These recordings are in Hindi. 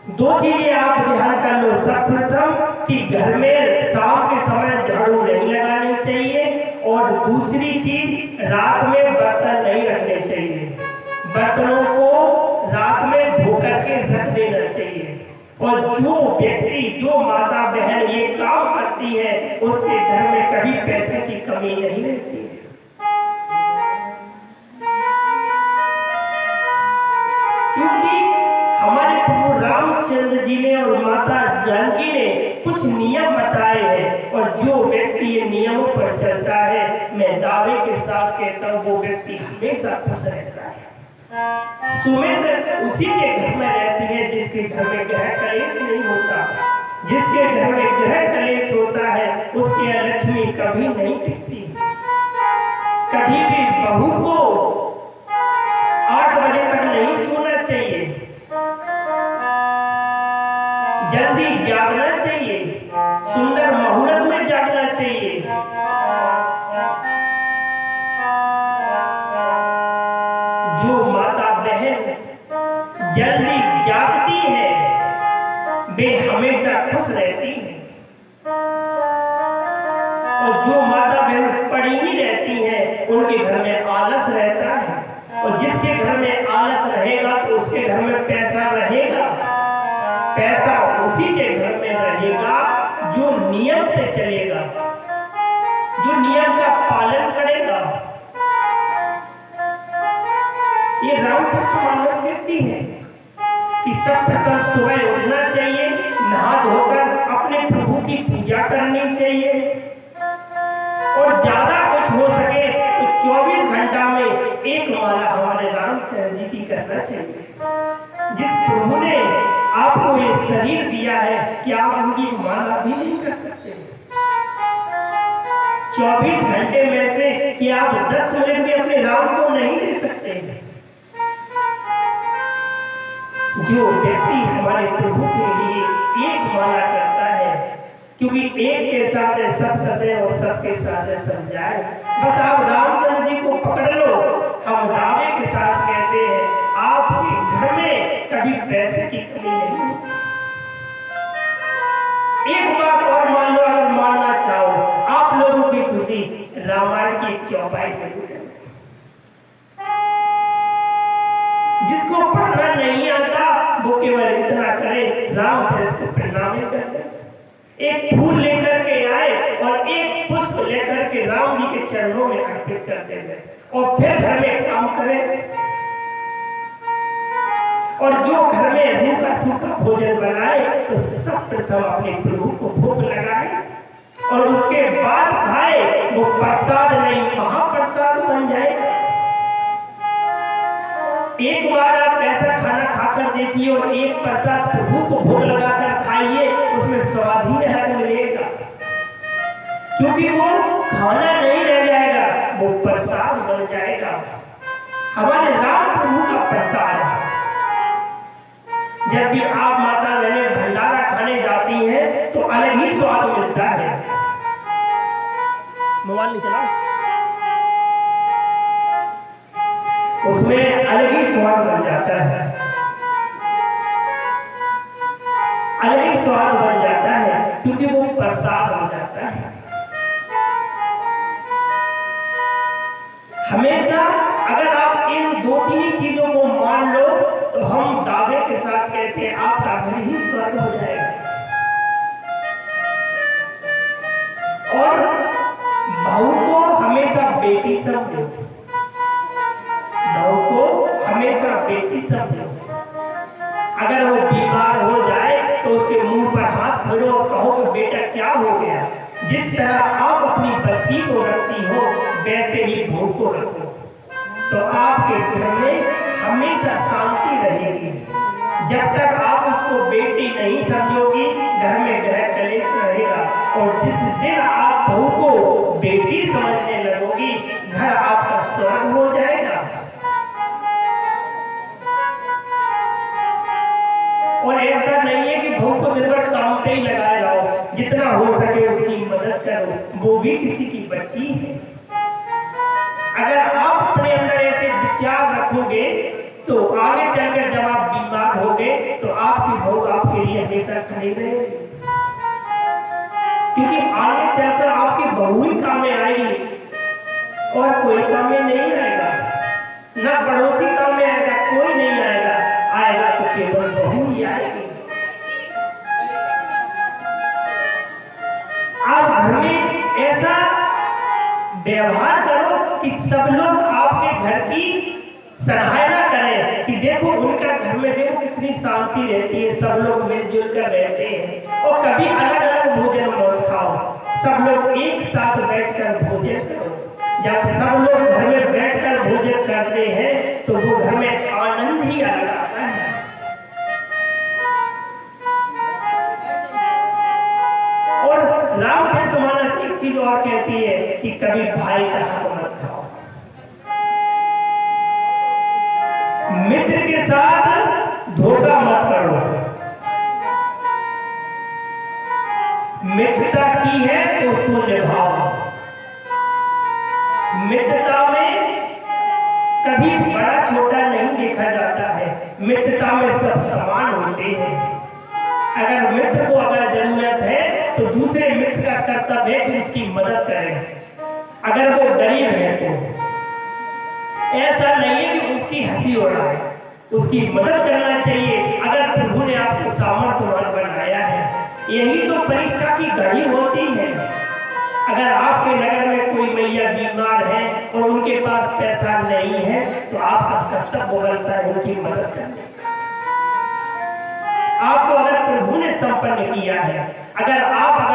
दो चीजें आप ध्यान कर लो। सर्वप्रथम कि घर में शाम के समय झाड़ू नहीं लगानी चाहिए, और दूसरी चीज रात में बर्तन नहीं रखने चाहिए। बर्तनों को रात में धो करके रख देना चाहिए। और जो व्यक्ति, जो माता बहन ये काम करती है, उसके घर में कभी पैसे की कमी नहीं रहती है। क्योंकि हमारे प्रभु रामचंद्र जी ने और माता जानकी ने कुछ नियम बताए हैं, और जो व्यक्ति ये नियमों पर चलता है, मैं दावे के साथ कहता हूँ वो व्यक्ति हमेशा खुश रहता है। सुमित्र उसी के घर में रहती है जिसके घर में ग्रह कलेश नहीं होता। जिसके घर में ग्रह कलेश होता है उसकी लक्ष्मी कभी नहीं टिकती। कभी भी बहू को 8 बजे तक नहीं सोना चाहिए, जल्दी जागना चाहिए, सुंदर मुहूर्त में जागना चाहिए। जो माता बहन जल्दी जागती है वे हमेशा खुश रहती है, और जो माता बहन पड़ी ही रहती है उनके घर में आलस रहता है। और जिसके घर में आलस रहेगा तो उसके घर में पैसा रहेगा। पैसा उसी के घर में रहेगा जो नियम से चलेगा, जो नियम का पालन करेगा। ये रामचरितमानस कहती है कि सबप्रथम सुबह उठना चाहिए, नहा धोकर अपने प्रभु की पूजा करनी चाहिए, और ज्यादा कुछ हो सके तो 24 घंटा में एक माला हमारे रामचंद्र जी की करना चाहिए। जिस प्रभु ने आपको ये शरीर दिया है कि आप उनकी माला भी नहीं कर सकते। 24 घंटे में से कि आप 10 मिनट में अपने राम को नहीं दे सकते। जो व्यक्ति हमारे प्रभु के लिए एक माला करता है, क्योंकि एक के साथ सब सदे और सबके साथ सब जाए। बस आप रामचंद्र जी को पकड़ लो। हम दावे के साथ कहते हैं आपके घर में कभी पैसे की कमी नहीं होती। एक बात और मान लो, अगर मानना चाहो, आप लोगों की खुशी रामायण की चौपाई में गुजर। जिसको पढ़ना नहीं आता वो केवल इतना करे, रामचरित को प्रणाम कर दे। एक फूल लेकर के आए और एक पुष्प लेकर के राम जी के चरणों में अर्पित कर देंगे, और फिर घर में काम करें। और जो घर में रूखा सूखा भोजन बनाए तो सब प्रथम अपने प्रभु को भोग लगाए, और उसके बाद खाए। वो प्रसाद नहीं महाप्रसाद बन जाएगा। एक बार आप ऐसा खाना खाकर देखिए और एक प्रसाद प्रभु को भोग लगाकर खाइए, उसमें स्वाद ही अलग मिलेगा। क्योंकि वो खाना नहीं रह जाएगा, वो प्रसाद बन जाएगा। हमारे राम प्रभु का प्रसाद। जब भी आप माता रानी भंडारा खाने जाती हैं तो अलग ही स्वाद मिलता है। मोबाइल नहीं चला, उसमें अलग ही स्वाद बन जाता है, अलग ही स्वाद बन जाता है, क्योंकि वो प्रसाद हो जाता है। हमेशा अगर आप इन 2-3 चीजों को मान लो तो हम दावे के साथ कहते हैं आपका घर ही स्वर्ग हो जाएगा। और बहू को हमेशा बेटी समझो, बहू को हमेशा बेटी समझो। अगर वो बीमार हो जाए तो उसके मुंह पर हाथ फेरो और कहो कि बेटा क्या हो गया। जिस तरह आप अपनी बच्ची को रखती हो वैसे ही बहू को रखो, तो आपके घर में हमेशा शांति रहेगी। जब तक आप उसको बेटी नहीं समझोगी, घर में ग्रह कलेश रहेगा। और जिस दिन आप बहू को बेटी समझने लगोगी, घर आपका स्वर्ग हो जाएगा। और ऐसा नहीं है कि बहू को दिन भर काम पे ही लगाए लाओ, जितना हो सके उसकी मदद करो, वो भी किसी की बच्ची है। अगर आप अपने अंदर ऐसे विचार रखोगे तो आगे चलकर जब आप बीमार होगे तो आपकी बहू आप हमेशा खड़ी रहेगी, क्योंकि आगे चलकर आपकी बहू ही काम में आएगी और कोई काम में नहीं आएगा, ना पड़ोसी काम में आएगा, कोई नहीं आएगा, आएगा तो केवल बहू ही आएगी। आप घर में ऐसा व्यवहार करो कि सब लोग आपके घर की सराहना करें कि देखो उनका घर में देखो कितनी शांति रहती है, सब लोग मिलजुल कर रहते हैं। और कभी अलग अलग भोजन मत खाओ, सब लोग एक साथ बैठकर भोजन करो। जब सब लोग घर में बैठकर भोजन करते हैं तो वो घर में आनंद ही अलग आता है। और रामचरितमानस एक चीज और कहती है कि कभी भाई का हक मत खाओ, मित्र के साथ धोखा मत करो। मित्रता की है तो उसको निभाओ। मित्रता में कभी बड़ा छोटा नहीं देखा जाता है, मित्रता में सब समान होते हैं। अगर मित्र को अगर जरूरत है तो दूसरे मित्र का कर्तव्य है कि उसकी मदद करें। अगर वो गरीब है तो ऐसा नहीं है कि उसकी हंसी उड़ाए, उसकी मदद करना चाहिए। अगर प्रभु ने आपको सामर्थ्यवान बनाया है, यही तो परीक्षा की घड़ी होती है। अगर आपके नगर में कोई मैया बीमार है और उनके पास पैसा नहीं है तो आपका कर्तव्य बनता है उनकी मदद करने का। आपको अगर प्रभु ने संपन्न किया है, अगर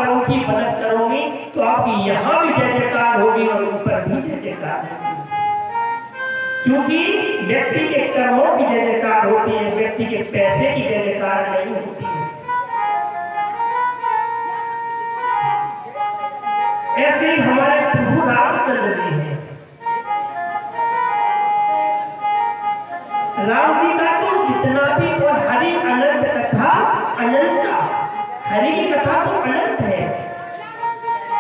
उनकी मदद करोगी तो आपकी यहाँ भी जय जयकार होगी और ऊपर भी जय जयकार होगी। क्योंकि व्यक्ति के कर्मों की जय जयकार होती है, व्यक्ति के पैसे की जय जयकार नहीं होती है। ऐसे ही हमारे प्रभु रामचंद्र जी हैं। राम जी का तो जितना भी और हरि अनंत कथा अनंत, हरि की कथा तो अनंत है।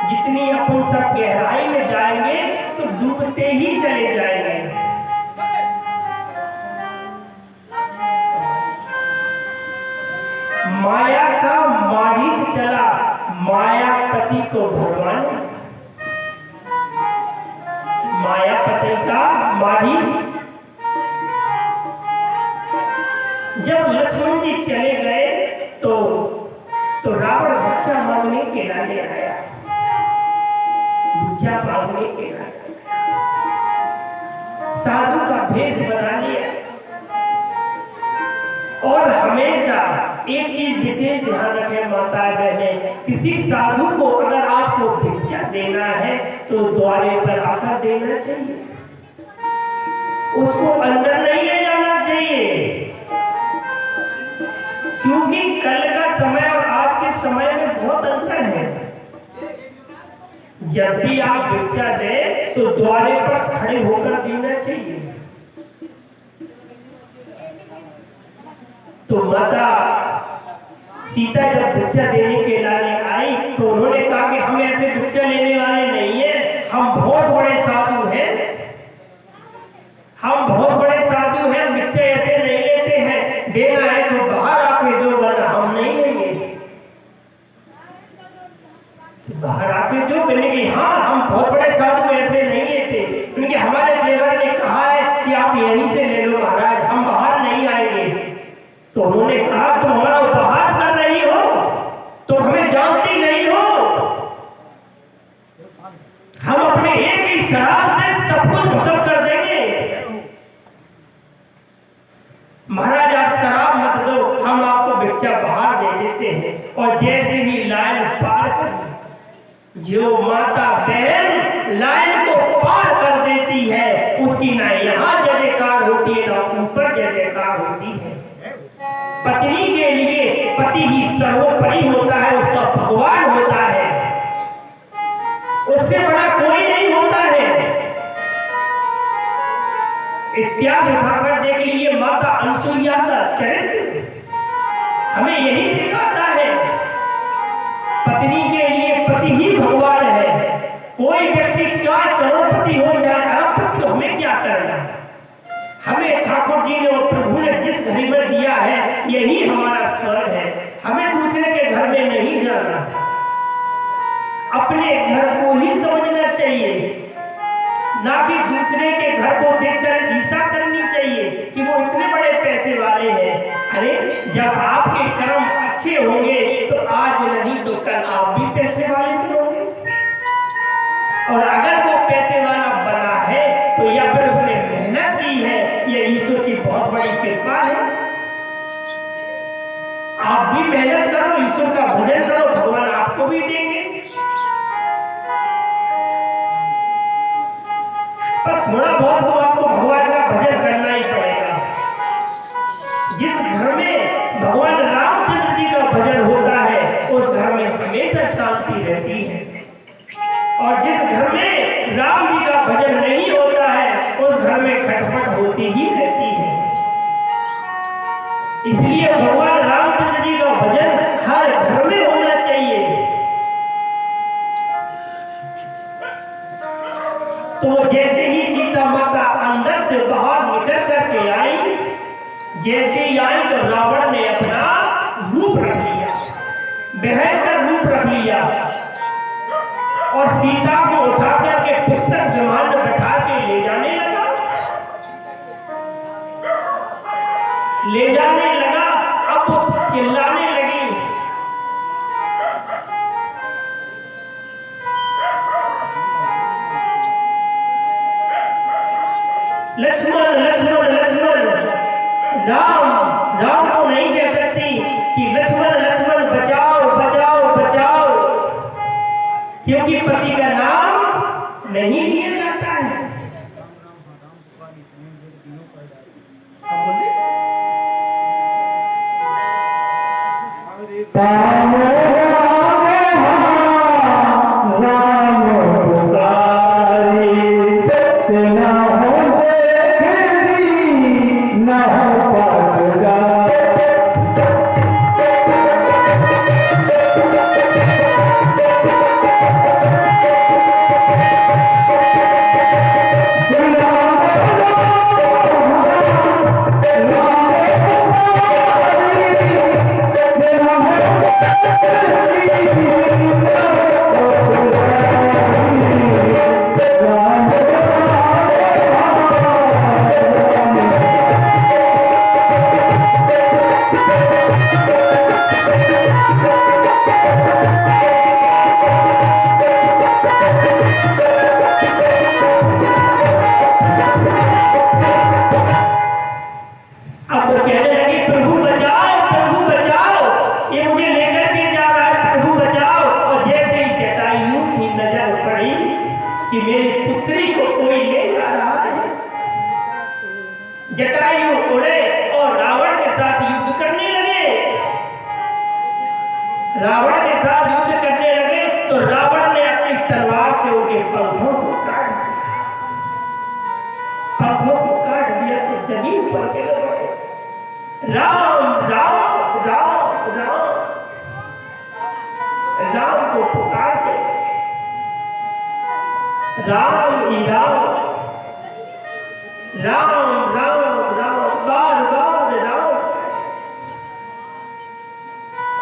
जितनी अपन सब गहराई में जाएंगे तो डूबते ही चले जाएंगे। माया का मारीच चला, मायापति को भगवान, मायापति का मारीच। जब लक्ष्मण जी चले गए तो रावण बच्चा मांगने के लाने आया, बच्चा मांगने के लाने साधु का भेष बना लिया। और हमेशा एक चीज विशेष ध्यान रखें माता बहने, किसी साधु को अगर आपको भिक्षा देना है तो द्वारे पर आकर देना चाहिए, उसको अंदर नहीं ले जाना चाहिए। क्योंकि कल का समय और आज के समय में बहुत अंतर है। जब भी आप भिक्षा दें तो द्वारे पर खड़े होकर देना चाहिए। तो माता सीता जब भिक्षा देने के लाने आई तो उन्होंने कहा कि हम ऐसे भिक्षा लेने वाले नहीं है, हम बहुत बड़े साधु हैं, हम बहुत बड़े साधु हैं, भिक्षा ऐसे नहीं लेते हैं, देना है तो बाहर आके दो, वरना हम नहीं लेंगे। बाहर आके दो, कहने की हाँ हम बहुत बड़े साधु ऐसे नहीं लेते। उनके हमारे देवर ने कहा है कि आप यहीं से ले लो महाराज, हम बाहर नहीं आएंगे। तो उन्होंने कहा तुम हमारा उपहास कर रही हो, तो हमें जानती नहीं हो, हम अपने एक ही शराब से सब कुछ भस्म कर देंगे। महाराज आप शराब मत दो, हम आपको भिक्षा बाहर दे देते हैं। और जैसे ही लाइन पार कर, जो माता बहन लाइन को पार कर देती है उसकी ना यहाँ जय जयकार होती है ना ऊपर जय जयकार होती है। पत्नी के लिए पति ही सर्वोपरि होता है, उसका भगवान होता है, उससे बड़ा कोई नहीं होता है। इतिहास उठाकर देख लीजिए, माता अनसुईया का चरित्र हमें यही सिखाता है। पत्नी के लिए पति ही भगवान है। कोई व्यक्ति 4 करोड़पति हो जाए, अरबपति, तो हमें क्या करना? हमें ठाकुर जी ने और प्रभु ने जिस घड़ी में दिया है यही हमारा स्वर्ग है। हमें दूसरे के घर में नहीं जाना, अपने घर को ही समझना चाहिए, ना कि दूसरे के घर को देखकर ईर्ष्या करनी चाहिए कि वो इतने बड़े पैसे वाले हैं। अरे जब आपके कर्म अच्छे होंगे तो आज नहीं तो कल आप भी पैसे वाले बनोगे। और अगर वो पैसे वाला बना है तो या फिर उसने मेहनत की है, ये ईश्वर की बहुत बड़ी कृपा है। आप भी मेहनत करो, ईश्वर का भजन करो, भगवान आपको भी देंगे। पर थोड़ा बहुत तो आपको भगवान का भजन करना ही पड़ेगा। जिस घर में भगवान रामचंद्र जी का भजन होता है उस घर में हमेशा शांति रहती है, और जिस घर में राम जी का भजन नहीं होता है उस घर में खटपट होती ही रहती है। इसलिए भगवान रामचंद्र जी का भजन हर घर में होना चाहिए। तो जैसे ही सीता माता अंदर से बाहर निकल करके आई, जैसे ही आई तो रावण ने अपना रूप रख लिया, भयंकर रूप रख लिया, और सीता को उठा करके पुस्तक विमान में बैठा के ले जाने लगा, ले जाने लगा। अब वो चिल्लाने लगी, लक्ष्मण लक्ष्मण लक्ष्मण। राम राम को नहीं कह सकती कि लक्ष्मण लक्ष्मण बचाओ बचाओ बचाओ, क्योंकि पति का नाम नहीं लिया जाता है। जटायु उड़े और रावण के साथ युद्ध करने लगे। रावण के साथ युद्ध करने लगे तो रावण ने अपनी तलवार से उनके पंखों को काट दिया। पंखों को काट दिया तो जमीन पर गिर गए। राम राम राम राम राम को पुकारते, राम ही राम, राम राम राम, बार बार राम।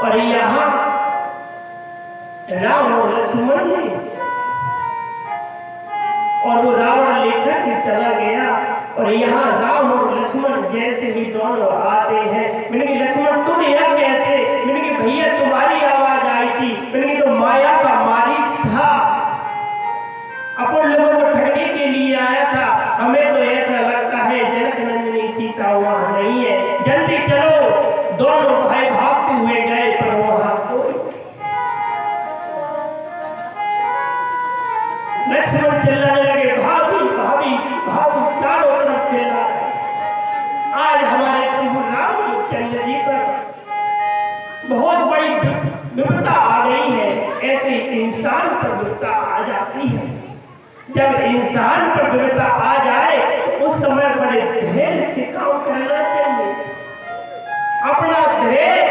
और यहाँ राम और लक्ष्मण ने, और वो रावण लेकर के चला गया। और यहाँ राम और लक्ष्मण जैसे ही दोनों आते हैं, मैंने कहा लक्ष्मण तुम यहाँ कैसे? मैंने कहा भैया तुम्हारी आवाज आई थी। मैंने कहा तो माया का मालिक था, अपन लोगों को ठगने के लिए आया था। हमें तो ऐसा लगता है जनकनंदिनी सीता वहां नहीं है, जल्दी चलो। दोनों भाई भागते हुए गए पर वहां कोई। लक्ष्मण चिल्लाने लगे भाभी भाभी भाभी, चारों तरफ चिल्ला। आज हमारे प्रभु रामचंद्र जी पर बहुत बड़ी विपदा आ गई है। ऐसे इंसान पर विपदा आ जाती है। जब इंसान पर विपदा आ जाए उस समय बड़े धैर्य से काम करना चाहिए, अपना धैर्य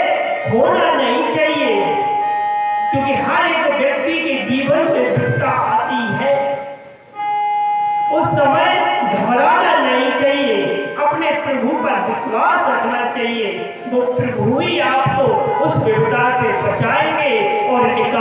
खोना नहीं चाहिए, क्योंकि हर एक व्यक्ति के जीवन में विपदा आती है। उस समय घबराना नहीं चाहिए, अपने प्रभु पर विश्वास रखना चाहिए। वो प्रभु ही आपको उस विपदा से बचाएंगे और निकाल